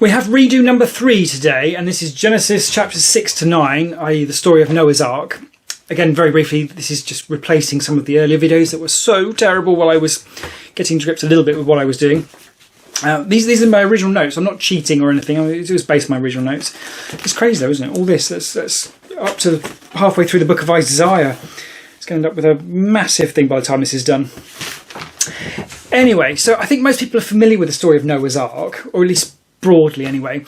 We have redo number 3 today, and this is Genesis chapters 6 to 9, i.e. the story of Noah's Ark. Again, very briefly, this is just replacing some of the earlier videos that were so terrible while I was getting to grips a little bit with what I was doing. These are my original notes. I'm not cheating or anything. It was based on my original notes. It's crazy though, isn't it? All this, that's up to halfway through the book of Isaiah. It's going to end up with a massive thing by the time this is done. Anyway, so I think most people are familiar with the story of Noah's Ark, or at least broadly anyway.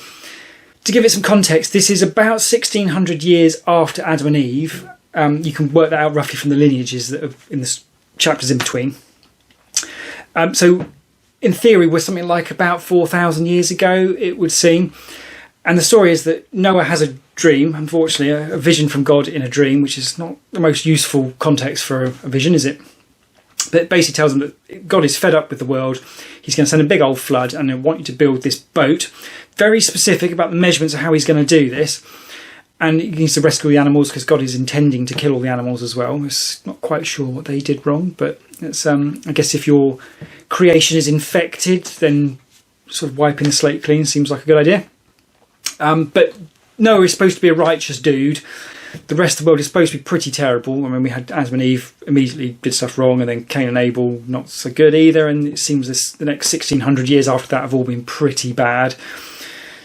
To give it some context, this is about 1600 years after Adam and Eve. You can work that out roughly from the lineages that are in the chapters in between. So in theory, we're something like about 4,000 years ago, it would seem. And the story is that Noah has a dream, unfortunately, a vision from God in a dream, which is not the most useful context for a vision, is it? But it basically tells them that God is fed up with the world. He's going to send a big old flood and they want you to build this boat. Very specific about the measurements of how he's going to do this. And he needs to rescue the animals because God is intending to kill all the animals as well. It's not quite sure what they did wrong, but it's, I guess if your creation is infected, then sort of wiping the slate clean seems like a good idea. But Noah is supposed to be a righteous dude. The rest of the world is supposed to be pretty terrible. I mean, we had Adam and Eve immediately did stuff wrong, and then Cain and Abel not so good either. And it seems the next 1600 years after that have all been pretty bad.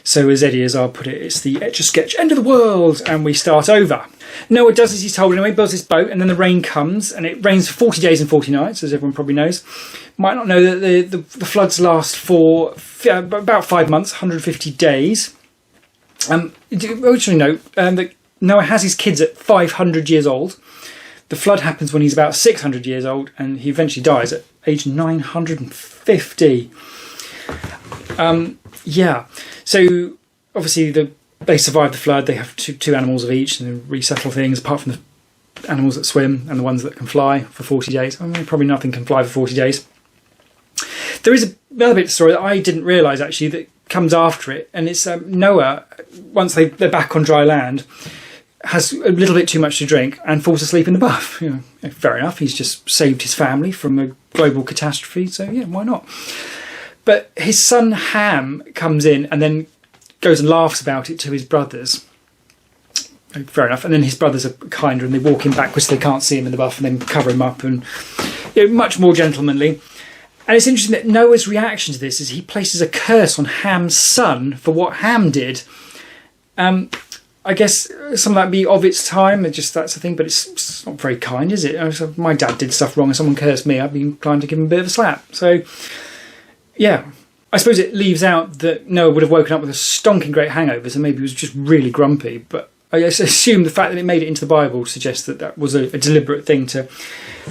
So as Eddie Izzard put it, it's the Etch-a-Sketch end of the world, and we start over. Noah does as he's told anyway, builds this boat, and then the rain comes, and it rains for 40 days and 40 nights, as everyone probably knows. Might not know that the floods last for about 5 months, 150 days. Originally note that Noah has his kids at 500 years old. The flood happens when he's about 600 years old, and he eventually dies at age 950. Yeah, so obviously they survive the flood. They have two animals of each, and they resettle things, apart from the animals that swim and the ones that can fly for 40 days. I mean, probably nothing can fly for 40 days. There is another bit of the story that I didn't realise, actually, that comes after it, and it's Noah, once they're back on dry land, has a little bit too much to drink and falls asleep in the bath. You know, fair enough, he's just saved his family from a global catastrophe, so yeah, why not? But his son Ham comes in and then goes and laughs about it to his brothers. Fair enough. And then his brothers are kinder and they walk him backwards so they can't see him in the bath and then cover him up, and much more gentlemanly. And it's interesting that Noah's reaction to this is he places a curse on Ham's son for what Ham did. I guess some of that be of its time, that's the thing, but it's not very kind, is it? If my dad did stuff wrong and someone cursed me, I'd be inclined to give him a bit of a slap. So, yeah. I suppose it leaves out that Noah would have woken up with a stonking great hangover, so maybe he was just really grumpy. But I assume the fact that it made it into the Bible suggests that that was a deliberate thing to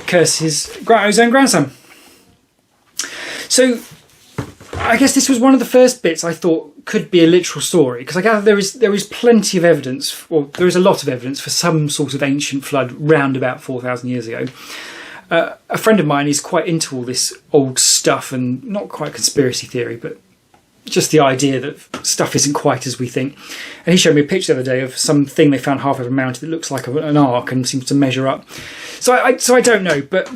curse his own grandson. So I guess this was one of the first bits I thought could be a literal story, because I gather there is plenty of evidence, or there is a lot of evidence for some sort of ancient flood round about 4,000 years ago. A friend of mine is quite into all this old stuff, and not quite conspiracy theory, but just the idea that stuff isn't quite as we think. And he showed me a picture the other day of something they found half over a mountain that looks like an ark and seems to measure up. So I don't know, but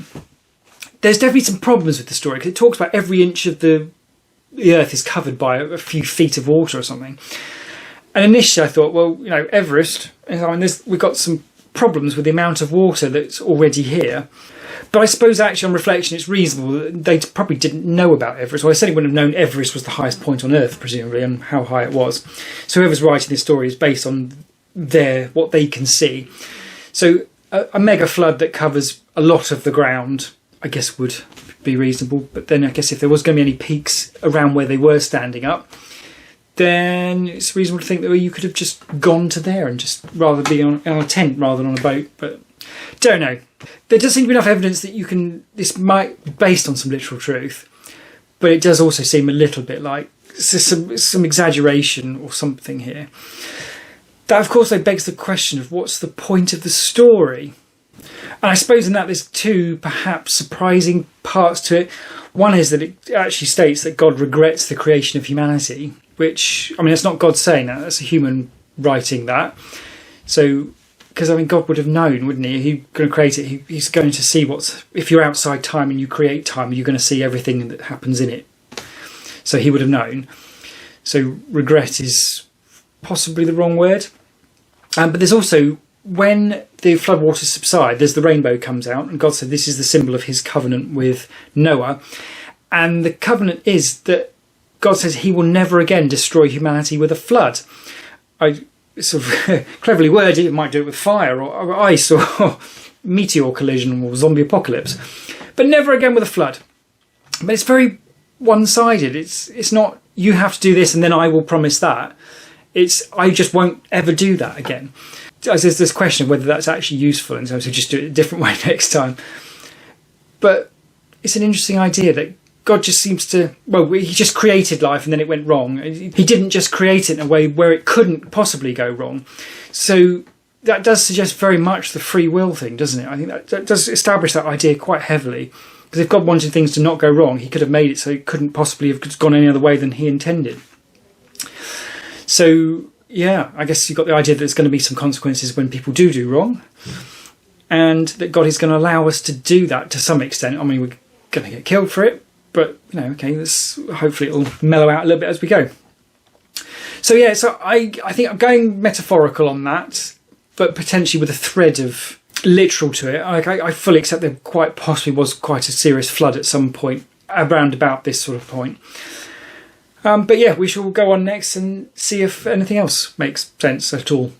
there's definitely some problems with the story, because it talks about every inch of the earth is covered by a few feet of water or something. And initially I thought, well, Everest, we've got some problems with the amount of water that's already here. But I suppose actually on reflection it's reasonable that they probably didn't know about Everest. Well, I certainly wouldn't have known Everest was the highest point on Earth, presumably, and how high it was. So whoever's writing this story is based on what they can see. So a mega flood that covers a lot of the ground, I guess, would be reasonable. But then I guess if there was going to be any peaks around where they were standing up, then it's reasonable to think that you could have just gone to there and just rather be on a tent rather than on a boat. But don't know. There does seem to be enough evidence that this might be based on some literal truth, but it does also seem a little bit like some exaggeration or something here. That, of course, begs the question of what's the point of the story? And I suppose in that there's two perhaps surprising parts to it. One is that it actually states that God regrets the creation of humanity, which, it's not God saying that, that's a human writing that. So, because God would have known, wouldn't he? He's going to create it. He's going to see if you're outside time and you create time, you're going to see everything that happens in it. So he would have known. So regret is possibly the wrong word. But there's also, when the floodwaters subside, there's the rainbow comes out, and God said this is the symbol of his covenant with Noah. And the covenant is that God says he will never again destroy humanity with a flood. I sort of cleverly worded, it might do it with fire or ice or meteor collision or zombie apocalypse, but never again with a flood. But it's very one-sided. It's not, you have to do this and then I will promise that. It's, I just won't ever do that again. There's this question of whether that's actually useful, and so just do it a different way next time. But it's an interesting idea that God just seems to, well, he just created life and then it went wrong. He didn't just create it in a way where it couldn't possibly go wrong. So that does suggest very much the free will thing, doesn't it? I think that does establish that idea quite heavily. Because if God wanted things to not go wrong, he could have made it so it couldn't possibly have gone any other way than he intended. So, yeah, I guess you've got the idea that there's going to be some consequences when people do wrong. And that God is going to allow us to do that to some extent. I mean, we're going to get killed for it. But, you know, okay, hopefully it'll mellow out a little bit as we go. So, yeah, so I think I'm going metaphorical on that, but potentially with a thread of literal to it. I fully accept there quite possibly was quite a serious flood at some point, around about this sort of point. But, yeah, we shall go on next and see if anything else makes sense at all.